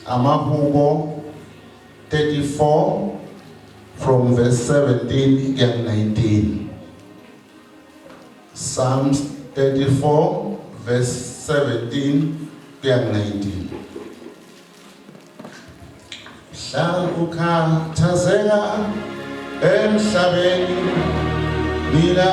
Amahubo 34 from verse 17 to 19. Psalms 34 verse 17 to 19. Ukhathazeka emhlabeni mina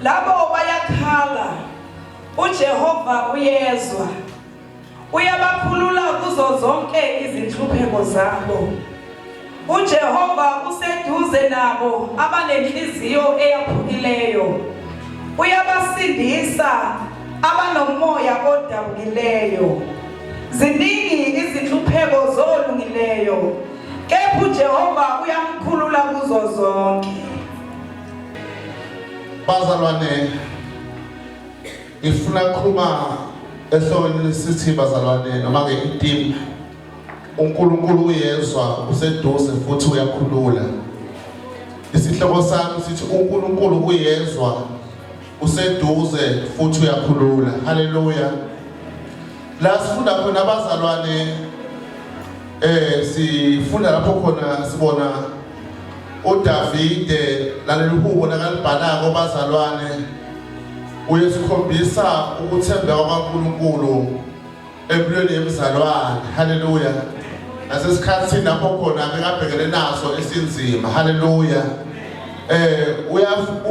labo bayakhala uJehova uyezwa uyabakhulula kuzo zonke izinhlupheko zabo uJehova useduze nabo abanenhliziyo eyaphukileyo uyabasindisa abanomoya odabukileyo ziningi abalungileyo, kepha uJehova uyamkhulula kuzo zonke. Bazalwane, ngifuna ukukhuluma ehlonini sithi bazalwane noma ke itim uNkulunkulu uyezwa useduze futhi uyakhulula. Isihloko sami sithi uNkulunkulu uyezwa useduze futhi uyakhulula. Haleluya. La sifunda khona abazalwane sifunda lapho khona sibona uDavide laleli hubo nakalibhalako bazalwane uyesikhombisa ukuthembeka kwaNkulunkulu empilweni yemzalwane. Haleluya. Nasesikhathini lapho khona bekabhekene naso esinzima. Haleluya.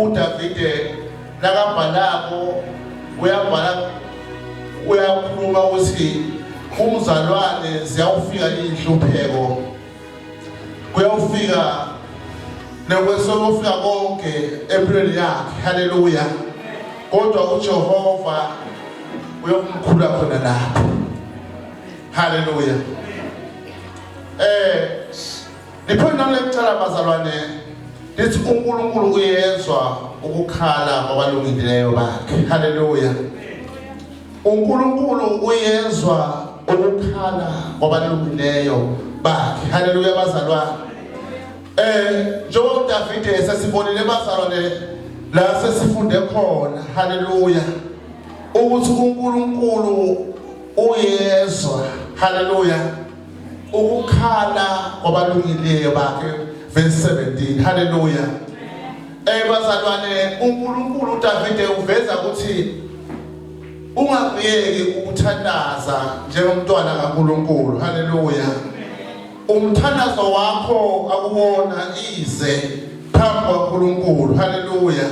uDavide nakabhalako uyakhuluma ukuthi umzalwane ziyawufika inhlupheko, kuyawufika nekwesokufika konke empilweni yakhe. Haleluya. Kodwa uJehova uyomkhulula khona lapho. Haleluya. Liphona lecala bazalwane lithi uNkulunkulu uyezwa ukukhala kwabalungileyo bakhe. Haleluya. uNkulunkulu uyezwa ukukhala kwabalungileyo bakhe. Haleluya bazalwane. Njengoba uDavide sesibonile bazalwane la sesifunde khona. Haleluya. Ukuthi uNkulunkulu uyezwa. Haleluya. Ukukhala kwabalungileyo bakhe verse 17. Haleluya. Bazalwane uNkulunkulu uDavide uveza ukuthi ungakuyeki ukuthandaza njengomntwana kaNkulunkulu. Haleluya. Umthandazo wakho akubona ize phambi kwaNkulunkulu. Haleluya.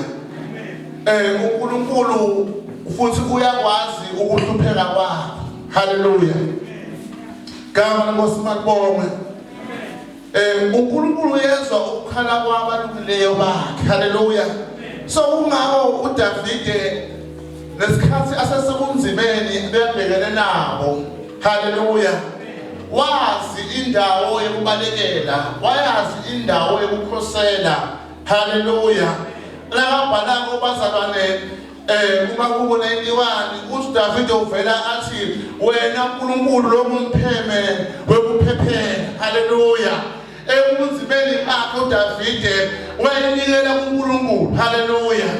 uNkulunkulu futhi uyakwazi ukuhlupheka kwakho. Haleluya. Gama lenkosi makubonge. uNkulunkulu uyezwa ukukhala kwabalungileyo bakhe. Haleluya. So ungako uDavide nesikhathi asesekunzimeni bebhekene nabo. Haleluya. Wazi indawo yokubalekela, wayazi indawo yokukhosela. Haleluya. Nakabhalako bazalwane uma kubona iniwani uDavide uvela athi wena uNkulunkulu lokumpheme wekuphephela. Haleluya. Ekunzimeni bakhe uDavide wayenikela kuNkulunkulu. Haleluya.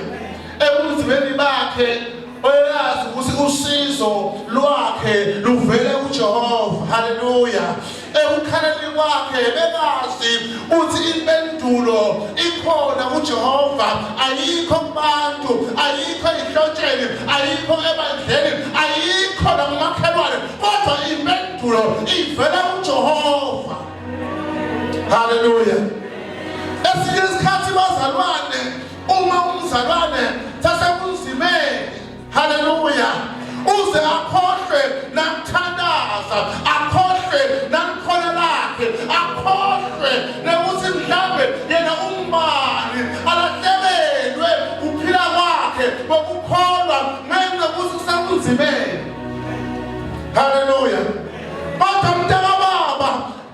Ekunzimeni bakhe uyazi ukuthi usizo lwakhe luvele kuJehova. Haleluya. Ekukhaleni kwakhe bekazi uthi impendulo ikhona kuJehova, ayikho kubantu, ayikho ehlotsheni, ayikho ebandleni, ayikho nakumakhelwane, kodwa impendulo ivela kuJehova. Haleluya. Esinye isikhathi bazalwane uma umzalwane sasekunzimeni. Haleluya. Uze akhohlwe nakuthandaza, akhohlwe nakukhona lakhe, akhohlwe nokuthi mhlawumbe yena umbani alahlekelwe ukuphila kwakhe ngokukholwa ngenxa yokuthi kusekunzimeni. Haleluya. Kodwa mntakababa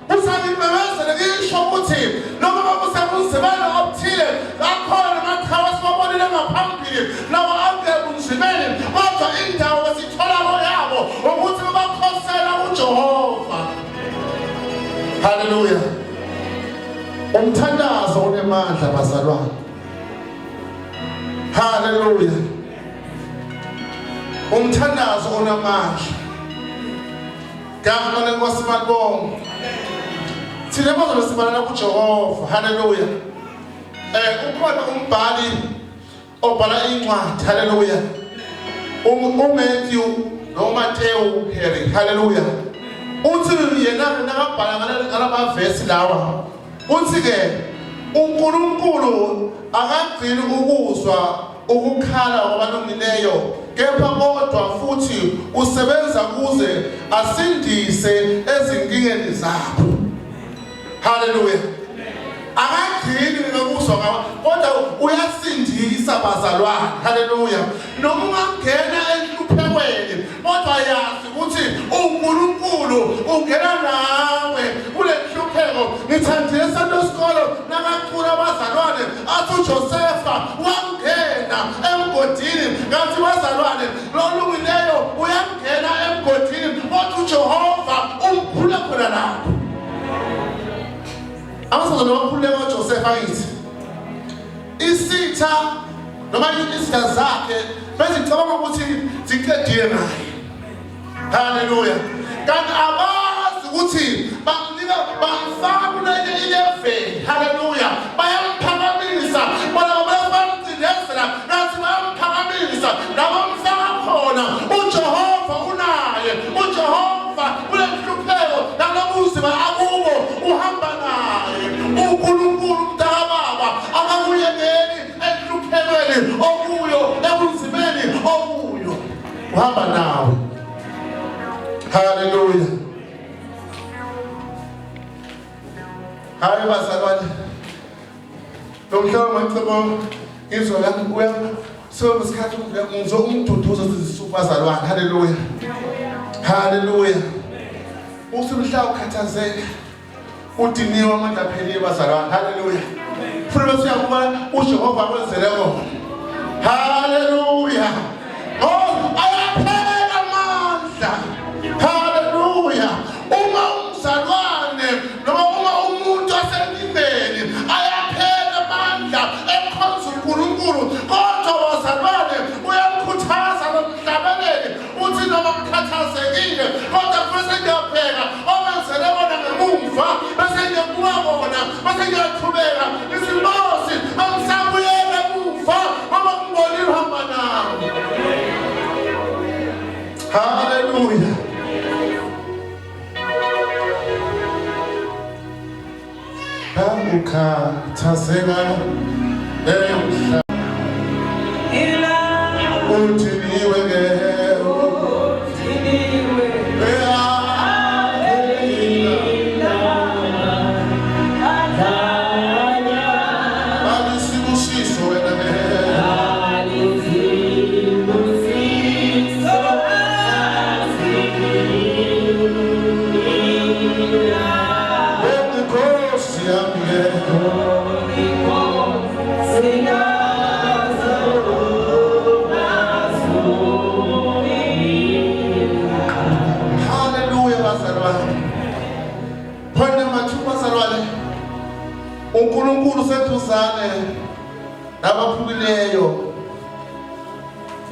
usangimemezele ngisho ukuthi noma kusekunzimeni obuthile akhona namaqhawe esibabonile ngaphambili nawo angekuzimeni, kodwa indawo esitholako yabo ukuthi bakhosela uJehova. Haleluya. Umthandazo unemandla bazalwane. Haleluya. Umthandazo unamandla. Gama lenkosi makubonge. Thina bazalwane sibalana kuJehova. Haleluya. Ukhona umbhali obhala incwadi. Haleluya. uMatthew noMateyu Harry. Haleluya. Uthi yena nakabhala ngalama verse lawa uthi ke uNkulunkulu akagcini ukuzwa ukukhala kwabalungileyo, kepha kodwa futhi usebenza kuze asindise ezinkingeni zabo. Haleluya. Akagcini ngokuzwa kodwa uyasindisa bazalwane. Haleluya. Noma ungangena enhluphekweni kodwa yazi ukuthi uNkulunkulu ungena nawe kule wangena emgodini. Ngathi bazalwane, lo olungileyo uyangena emgodini kodwa uJehova umkhulula khona lapho. Abasazalwane bakhululeka uJoseph akithi. Isitha noma izitha zakhe bezicabanga ukuthi ziqedile naye. Hallelujah. Kanti abazi ukuthi bamfaka kulenye ileveli. Hallelujah. Bayamphakamisa bona bamcindezela ngathi bayamphakamisa nabamfaka khona. uJehova unaye. uJehova ulenhlupheko nalobuzima akubo uhamba naye. uNkulunkulu mntakababa akakuyekeli enhluphekweni okuyo ebunzimeni okuyo uhamba nawe. Hallelujah. Hayi bazalwane. Nomhlaba ngicebo ngizwa la uya so isikhathi ngizwa umduduzo sezisuku bazalwane. Hallelujah. Hallelujah. Usumhla ukhathazeka. Udiniwe amandla pheliwe bazalwane. Hallelujah. Futhi siyakubona uJehova wenzele kona. Hallelujah. Oh, ayaphela amandla. Hallelujah. Uma umzalwane noma uma umuntu asenkingeni ayaphela amandla ekhonza uNkulunkulu kodwa bazalwane uyamkhuthaza nomhlabeleli uthi noma mkhathazekile kodwa bese ngiyabheka omenzele bona ngemumva bese ngiyabuka bona bese ngiyaqhubeka izinkosi angisabuyele emuva ngoba ngibonile uhamba nami. Hallelujah. Ukhathazeka emhla udiniwe balisibusiso wena uNkulunkulu seduzane nabaphukileyo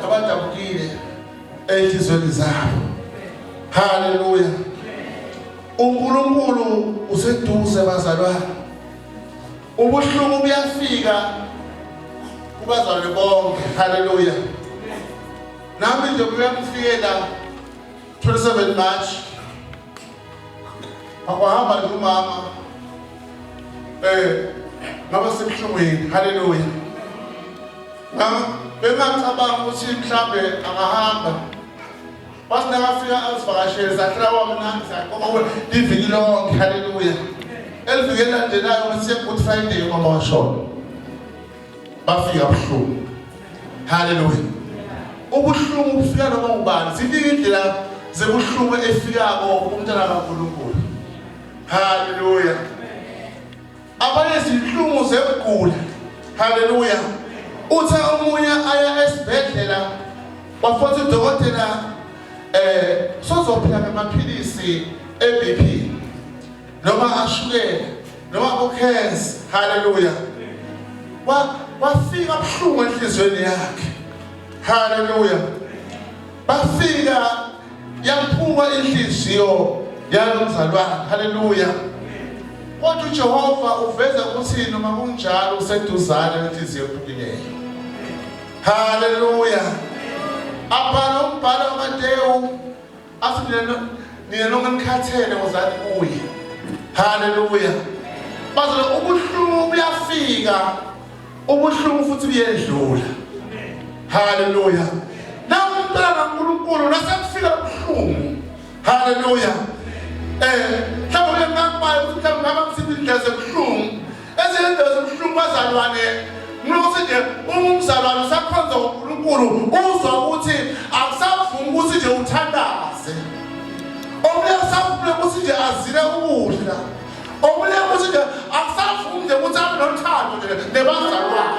nabadabukile enhlizweni zabo. Hallelujah. uNkulunkulu useduze bazalwane. Ubuhlungu buyafika kubazalwane bonke. Hallelujah. Nami nje kuyakufikela 27 March akwahamba nomama ngaba sebuhlungwini. Hallelujah. Bengacabanga ukuthi mhlambe angahamba. Basinakafika asivakashele sahlawa mnandi sakoma iviki lonke. Hallelujah. Eliviki elandelayo besiya Good Friday ngoba washona. Bafika buhlungu. Hallelujah. Ubuhlungu bufika noma ubani. Ziningi indlela zebuhlungu efikako kumntana kaNkulunkulu. Hallelujah. Abanye izinhlungu zebugula. Hallelujah. Uthe omunye aya esibhedlela wafuthi udokotela sozophila ngamaphilisi eBP noma ashukela noma ukhensa. Hallelujah. Wafika buhlungu enhlizweni yakhe. Hallelujah. Bafika yamphuka inhliziyo yalomzalwane. Hallelujah. Kodwa uJehova uveza ukuthi noma kunjalo useduzane nenhliziyo ephukileyo. Hallelujah. Abhala umbhalo kaMateyu athi nina nongenikhathele ngozani kuye. Hallelujah. Bazalwane ubuhlungu buyafika, ubuhlungu futhi buyedlula. Hallelujah. Namphela kaNkulunkulu nasekufika ubuhlungu. Hallelujah. Mhlawumbe ngakubala ukuthi mhlawumbe ngaba ngisibindlela zebuhlungu. Ezinto zebuhlungu bazalwane ngokuthi nje umzalwane usakhonza uNkulunkulu uzwa ukuthi akusavumi ukuthi nje uthandaze. Omunye usafuna ukuthi nje azile ukudla. Omunye ukuthi nje akusavumi nje ukuthi abe nothando nje nebazalwane.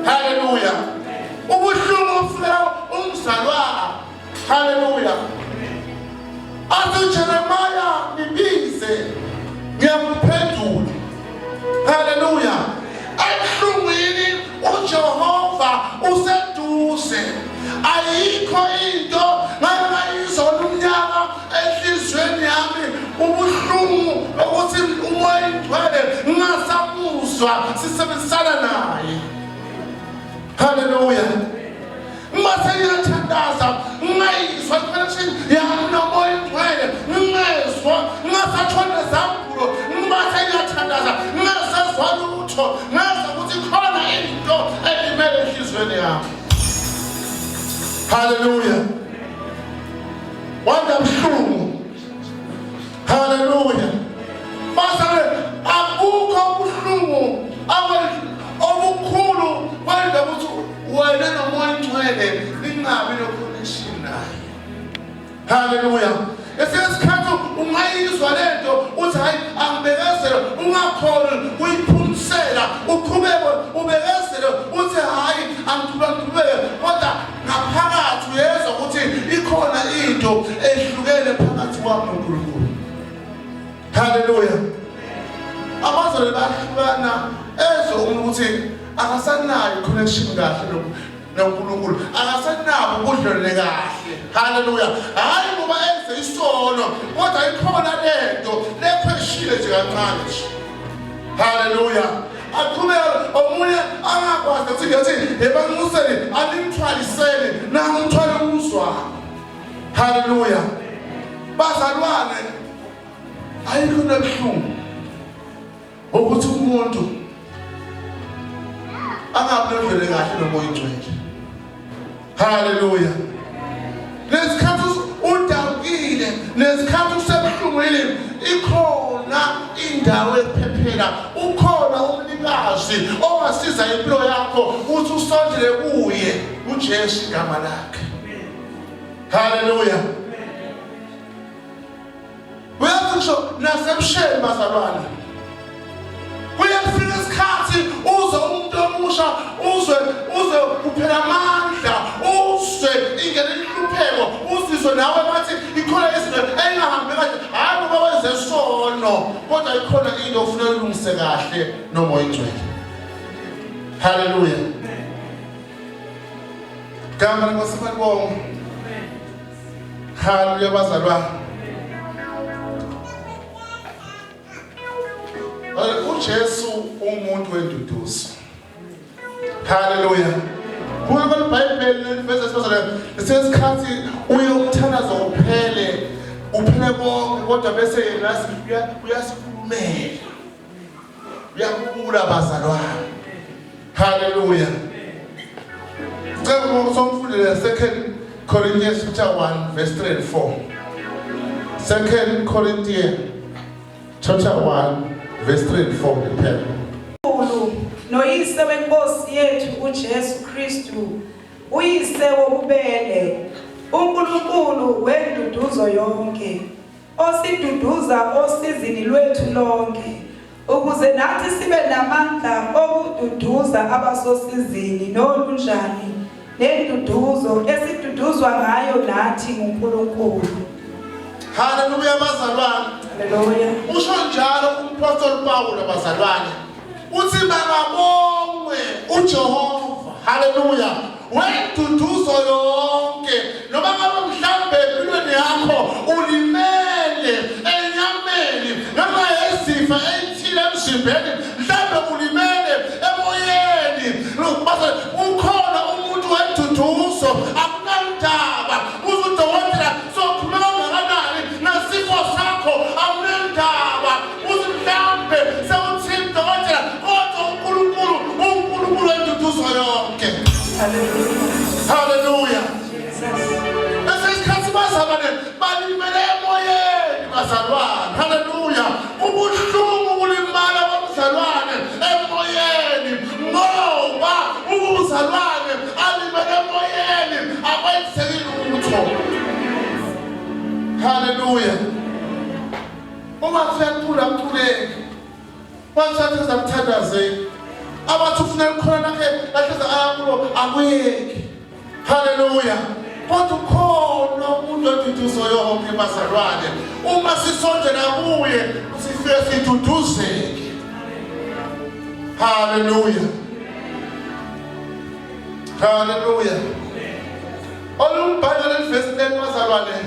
Hallelujah. Ubuhlungu obufika umzalwana. Hallelujah. Athi Jeremiah nibize ngiyamphendula. Hallelujah. Ebuhlungwini uJehova useduze. Ayikho into ngayizona umnyaka enhlizweni yami ubuhlungu ukuthi umoya ingcwele ngingasamuzwa sisebenzisana naye. Hallelujah. Mase ngiyathandaza ngayizwa connection yami nomoya ingcwele ngezwa ngingasathona zambulo mase ngiyathandaza ngingasezwa lutho ngazi ukuthi khona into elimele enhlizweni yami. Hallelujah. Wanda buhlungu. Hallelujah. Masale akukho ubuhlungu obukhulu kwenda ukuthi wena nomoya ingcwele lingabi no-connection naye. Hallelujah. Esikhathi ungayizwa lento uthi hayi angibekezele ungakhona uyiphumisela uqhubeke ubekezele uthi hayi angithubeke kodwa ngaphakathi uyezwa ukuthi ikhona into ehlukene phakathi kwami noNkulunkulu. Hallelujah. Abazali bahlukana ezwe ukuthi akasanayo connection kahle noNkulunkulu akasanabo ubudlelwane kahle. Hallelujah. Hayi ngoba enze isono kodwa ikhona lento lepheshile nje kancane nje. Hallelujah. Aqhubeka omunye angakwazi ukuthi ngathi ebanxuseni animthwalisele nangithwale umzwa. Hallelujah. Bazalwane ayikho nebuhlungu ukuthi umuntu angabudlele kahle nomoya ingcwele. Hallelujah. Lesikhathi udawukile lesikhathi usebuhlungwini ikhona indawo ephephela ukhona umnikazi ongasiza impilo yakho ukuthi usondele kuye uJesu igama lakhe. Hallelujah. Uyasho nasemsheni bazalwane kuyafika isikhathi uzwe umuntu omusha uzwe kuphela amandla uzwe ingene inhlupheko uzizwe nawe bathi ikhona izinto engahambi kahle hayi ngoba wenze sono kodwa ikhona into ofuna ulungise kahle nomoya ingcwele. Hallelujah. Gama ngosibongo. Hallelujah bazalwane. uJesu umuntu wenduduzo. Hallelujah. Kuba iBhayibheli lesikhathi uyomthandaza uphele konke kodwa bese uyasikhulumela uyakubula bazalwane. Hallelujah. Ngicela somfundele 2 Corinthians chapter 1 verse 3 and 4. 2 Corinthians chapter 1 verse 3 and 4 prepare. Noyise wenkosi yethu uJesu Kristu uyise wobubele uNkulunkulu wenduduzo yonke osiduduza osizini lwethu lonke ukuze nathi sibe namandla okududuza abasosizini nolunjani nenduduzo esiduduzwa ngayo nathi nguNkulunkulu. Hallelujah bazalwane. Hallelujah. Usho njalo umpostoli Paulo bazalwane uthi makabongwe uJehova. Hallelujah. Wenduduzo yonke noma ngabe mhlambe empilweni yakho ulimele enyameni noma ezifo ezithile emzimbeni mhlambe ulimele emoyeni base ukhona umuntu wenduduzo akunandaba uzudokotela sokhuluma kangakanani nasifo sakho akunandaba uthi mhlambe sewuthi dokotela kodwa uNkulunkulu wenduduzo yonke. Hallelujah. Lesikhathi bazalwane balimele emoyeni bazalwane. Hallelujah. Ubuhlungu bulimala bomzalwane emoyeni ngoba ubuzalwane alimele emoyeni akwenzeki lutho. Hallelujah. Uma siyathula mthuleki wathatha zamthandaze abathi ufuna ukukhona nakhe lahleza ayakulo akuyeki. Haleluya. Kodwa ukhona umuntu oduduzo yonke bazalwane. Uma sisondela kuye sifike siduduzeke. Haleluya. Haleluya. Olumbhalo lelivesi bazalwane.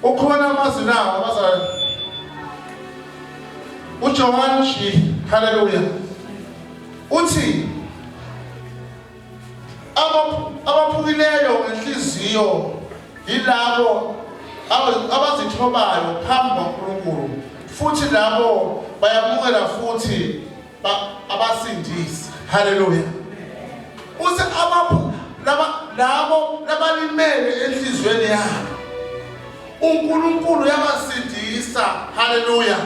Ukhona amazwi nawo abazalwane. uJohn G. Haleluya. Uthi abaphukileyo ngenhliziyo yilabo abazithobayo phambi kwaNkulunkulu futhi labo bayamukela futhi abasindisi. Haleluya. Use labo labalimele enhlizweni yabo uNkulunkulu yabasindisa. Haleluya.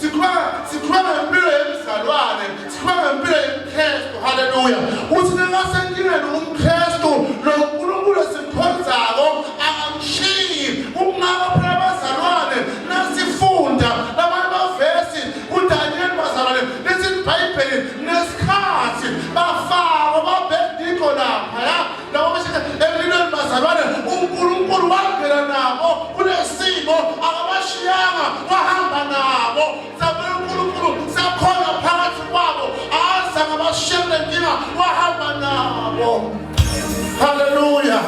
Sikhuluma ngempilo yemizalwane, sikhuluma ngempilo yomKristu. Haleluya. Uthi ningasenkingeni umKristu noNkulunkulu esimkhonzako akamshiyi. Ukungaba phela bazalwane nasifunda lamanye amavesi uDaniel bazalwane lithi iBhayibheli nesikhathi bafakwa babhediko lapha ya labo beshe emlilweni bazalwane uNkulunkulu wangena nabo kunesimo akabashiyanga wahamba nabo. Sakhona phakathi kwabo azange bashiyele inkinga wahamba nabo. Haleluya.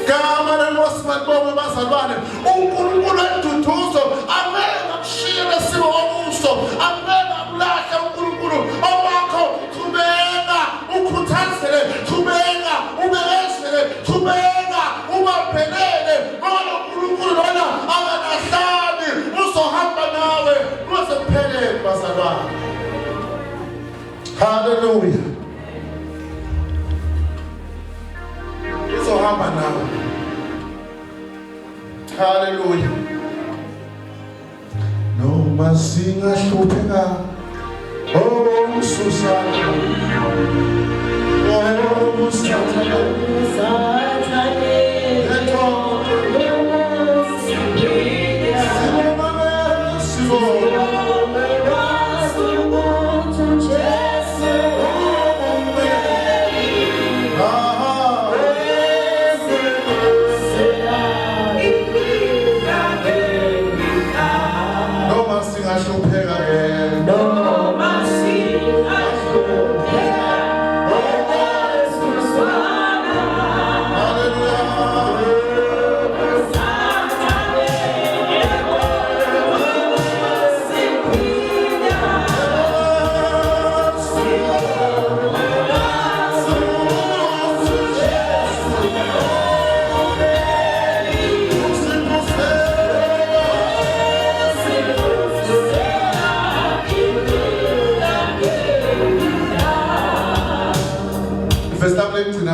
Gama lenkosi malibonge bazalwane. uNkulunkulu eduduzo angeke akushiyele simo obuso, angeke akulahle uNkulunkulu owakho. Thubeka ukhuthazele, thubeka ubekezele, thubeka ubabhelele ngoba uNkulunkulu lona akalahlani uzohamba nawe kuze kuphele bazalwane. Haleluya. Uzohamba nawe. Haleluya. Noma singahlupheka Susana Susana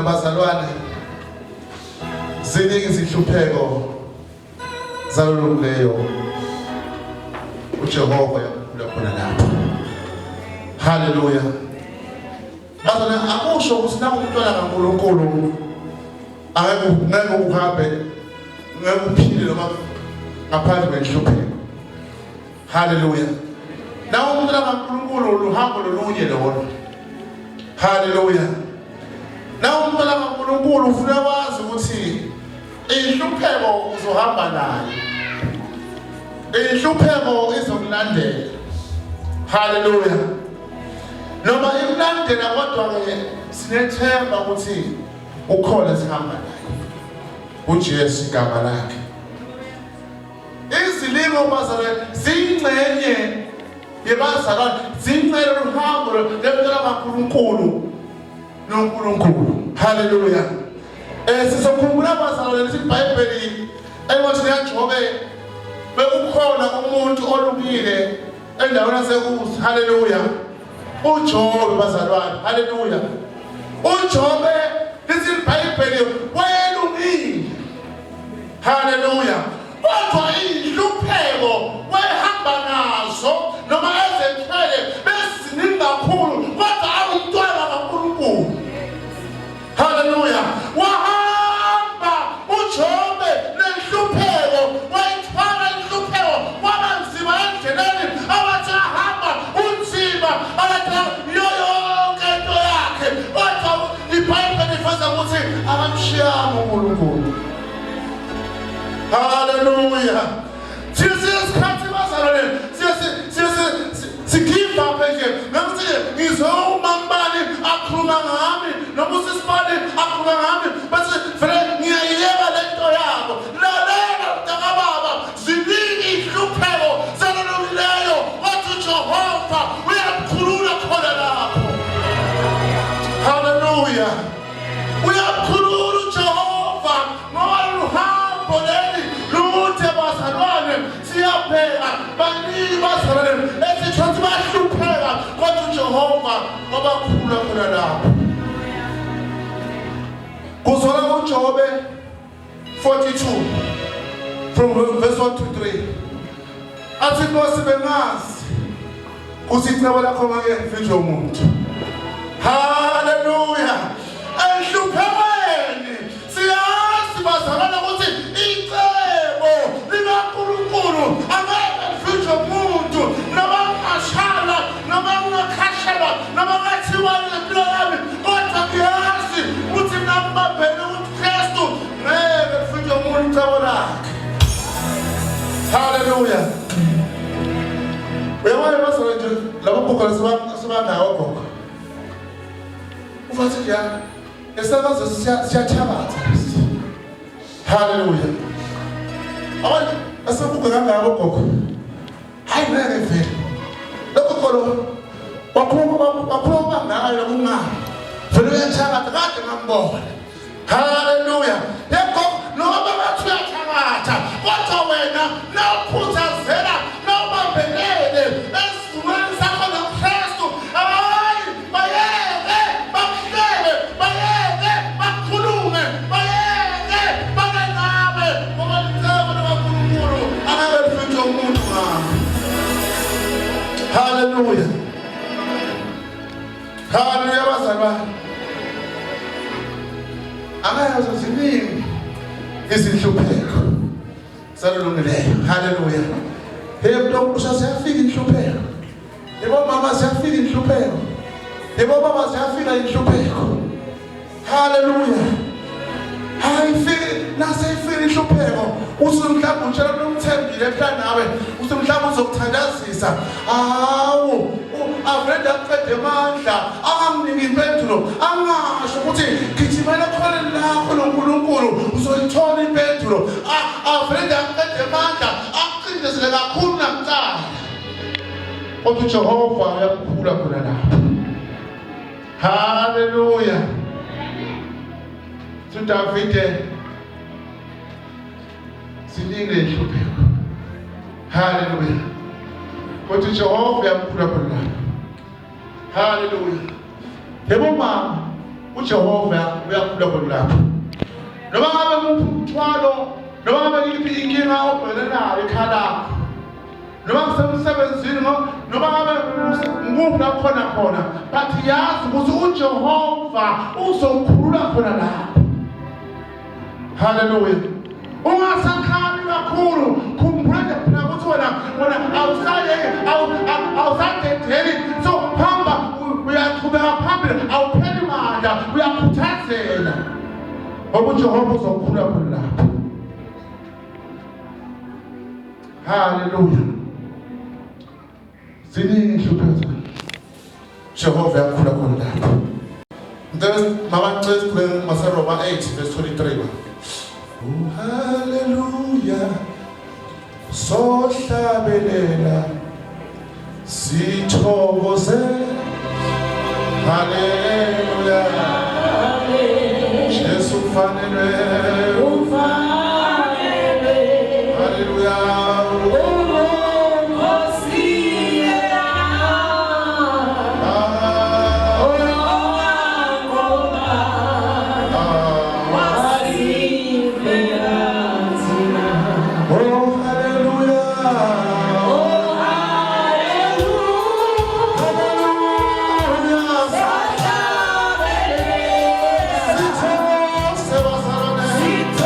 bazalwane ziningi izihlupheko zaloluleyo uJehova yakhona lapho. Haleluya. Bazalwane akusho ukuthi nawe umntwana kaNkulunkulu angeke uhambe ngeke uphile noma ngaphandle kwenhlupheko. Haleluya. Nawe umntwana kaNkulunkulu luhambo lolunye lona. Haleluya. Nawe umntwana kaNkulunkulu ufuna wazi ukuthi inhlupheko uzohamba nayo. Inhlupheko izokulandela. Haleluya. Noma imlandela kodwa-ke sinethemba ukuthi ukhona sihamba naye. uJesu igama lakhe. Izilimo bazalwane zingcenye yebazalwane, zingcele uhambo lwemntwana kaNkulunkulu noNkulunkulu. Haleluya. Sizokhumbula bazalwane lesi iBhayibheli engathi liyaJobe bekukhona umuntu olungile endaweni yaseKusi. Haleluya. uJobe bazalwane. Haleluya. uJobe lesi iBhayibheli wayelungile. Haleluya. Kodwa inhlupheko wayehamba nazo noma ezethwele besiziningi kakhulu kodwa awumntwana kaNkulunkulu. Haleluya. Wahamba uJobe nenhlupheko, wayithwala inhlupheko, kwaba nzima endleleni, abathi ahamba unzima, abathi Hallelujah. Siyasikhathi bazalwane sikhipha pheshe ngathi ngizomambani akhuluma ngami noma usisibani akhuluma ngami bese vele ngiyayiyeka lento yabo lalela mntaka baba ziningi ihlupheko zaloluleyo wathi Jehova uyakhulula khona lapho. Hallelujah. Uyakhulula uJehova ngoba luhambo leli luthe bazalwane siyapheka baningi bazalwane esithothi bahlupheka kodwa uJehova ngoba khulula khona lapho. Kuzola uJob 42 from verse 1 to 3. Athi Nkosi bengazi kuthi icebo lakho ngeke mfihlo umuntu. Hallelujah. Ehluphekweni siyazi bazalwane ukuthi icebo likaNkulunkulu angeke mfihlo umuntu noma ungashala noma ungakhashelwa noma ngathiwa impilo yami kodwa ngiyazi ukuthi nambambele uKristu ngeke mfihlo umuntu icebo lakhe. Hallelujah. Uyabona bazalwane nje labo bukhola sebangawo gogo. Ufathi nje esakazo siyathabatha. Hallelujah. Abantu asebuka kangaka gogo. Hayi ngeke vele. Lokho kholo wakhuluma ngayo kunga. Vele uyathabatha kade ngambona. Hallelujah. Yebo noma bathi uyathabatha kodwa wena nawukhuthazela nawubambelele esivumeni sakho noKristu. Hayi bayeke bakuhlele bayeke bakhulume bayeke bangabe ngoba licebo likaNkulunkulu angeke lifike umuntu ngakho. Hallelujah. Hallelujah bazalwane. Amayazo ziningi izinhlupheko salulungileyo. Hallelujah. Yebo ukusha siyafika inhlupheko. Yebo mama siyafika inhlupheko. Yebo baba siyafika inhlupheko. Hallelujah. Hayi fika naseyifika inhlupheko usumhlamba utshela nomthembile ephela nawe usumhlamba uzokuthandazisa. Awu avenda aqede amandla angamniki impendulo angasho ukuthi gijimela khona lakho noNkulunkulu uzoyithola impendulo. Avenda aqede amandla aqindezele kakhulu nakuqala kodwa uJehova uyakhula khona lapho. Hallelujah. Davide ziningi inhlupheko. Hallelujah. Kodwa uJehova uyakhula khona lapho. Hallelujah. Yebo mama uJehova uyakhula khona lapho. Noma ngabe umthwalo noma ngabe yiphi inkinga obhekene nayo ekhaya lakho noma kusemsebenzini noma ngabe nguphi la khona but yazi ukuthi uJehova uzokhulula khona lapho. Hallelujah. Ungasakhali kakhulu khumbula phela ukuthi wena awusadedeli so hamba uyaqhubeka phambili awupheli mandla uyakhuthazela ngoba uJehova uzokhulula khona lapho. Hallelujah. Ziningi inhlupheko Jehova uyakhulula khona lapho. Mama ncela kukhuleka maseRoma 8 verse 23. Oh, hallelujah. Sohlabelela sithokoze. Hallelujah. Jesu ufanele. Hallelujah. Sit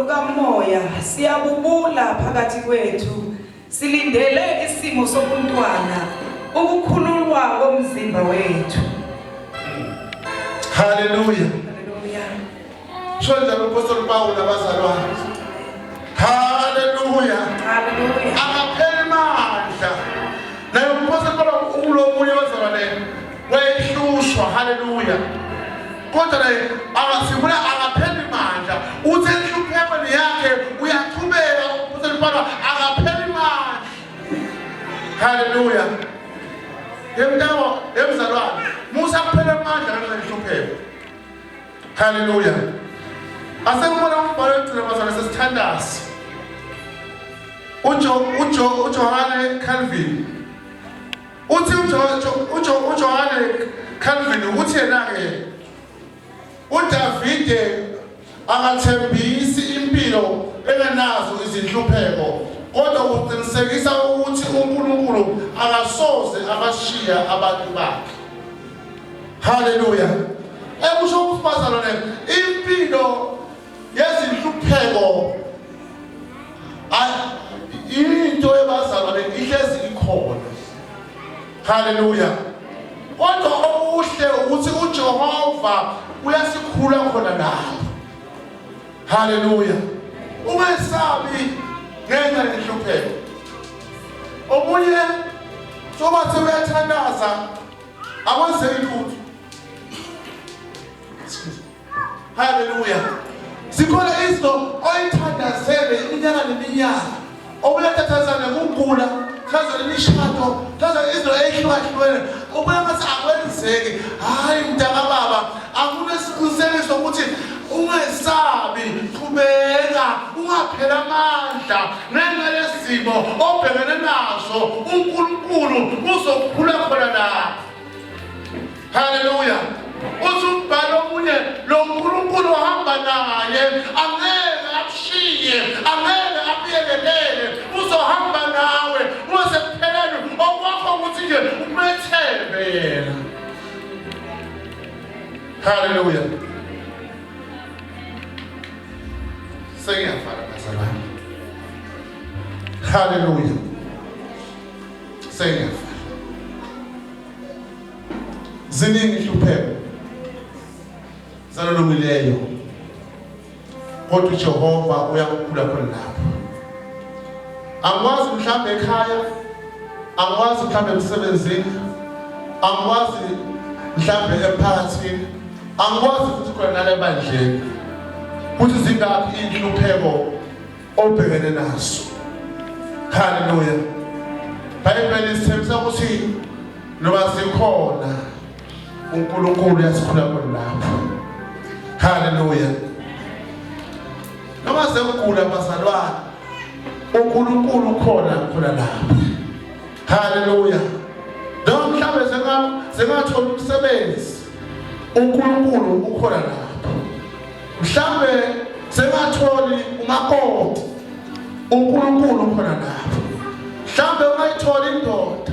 lukamoya siyabubula phakathi kwethu silindele isimo sobuntwana ukukhululwa komzimba wethu. Hallelujah. Hallelujah. Shonda uPostoli Paul nabazalwane. Hallelujah. Hallelujah. Akapheli mandla. Naye uPostoli Paul ulomunye wazalwane wayehlushwa. Hallelujah. Kodwa naye akasifuna akapheli mandla. Uthi enhluphekweni yakhe uyaqhubeka uPostoli Paul akapheli mandla. Hallelujah. Yemdawo yemzalwane Musa kuphela amandla ngenhlupheko. Hallelujah. Asengibona umbhalo wethu labazalwane sesithandaza. uJohane Calvin. Uthi uJohane Calvin uthi yena ke uDavide angathembisi impilo engenazo izinhlupheko kodwa uqinisekisa ukuthi uNkulunkulu akasoze abashiya abantu bakhe. Hallelujah. Ekusho ukufazalwane impilo yezinhlupheko into ebazalwane ihlezi ikhona. Hallelujah. Kodwa okuhle ukuthi uJehova uyasikhula khona lapho. Hallelujah. Ungesabi ngenxa yenhlupheko. Omunye sobathe uyathandaza akwenze ilutho. Hallelujah. Sikhona izinto oyithandazele iminyaka neminyaka. Obulethathazana ngokugula, thatha imishado, thatha izinto ezihlukahlukene. Ubuye ngathi akwenzeki. Hayi mntaka baba, akunesiqiniseko ukuthi ungesabi, qhubeka, ungaphela amandla ngenxa yesimo obhekene nazo. uNkulunkulu uzokukhula khona lapho. Hallelujah. Uthi umbhalo omunye lo uNkulunkulu ohamba naye angeke akushiye, angeke akuyekelele, uzohamba nawe uze kuphelele okwakho ukuthi nje umethembe yena. Hallelujah. Sengiyafala bazalwane. Hallelujah. Sengiyafala. Ziningi inhlupheko zalolungileyo kodwa uJehova uyakukhula khona lapho. Angikwazi mhlambe ekhaya, angikwazi mhlambe emsebenzini, angikwazi mhlambe emphakathini, angikwazi futhi khona nala ebandleni ukuthi zingaphi inhlupheko obhekene nazo. Hallelujah. Bhayibheli sithembisa ukuthi noma sikhona uNkulunkulu uyasikhula khona lapho. Hallelujah. Noma sekugula bazalwane uNkulunkulu ukhona khona lapho. Hallelujah. Noma mhlawumbe sengathola umsebenzi uNkulunkulu ukhona lapho. Mhlawumbe sengatholi umakoti uNkulunkulu ukhona lapho. Mhlawumbe ungayithola indoda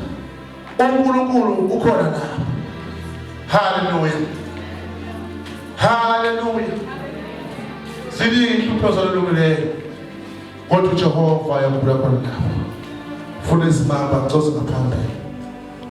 uNkulunkulu ukhona lapho. Hallelujah. Hallelujah. Ziningi inhlupho zalolungileyo kodwa uJehova uyakhula khona lapho. Funa izimamba ngcoze ngaphambili.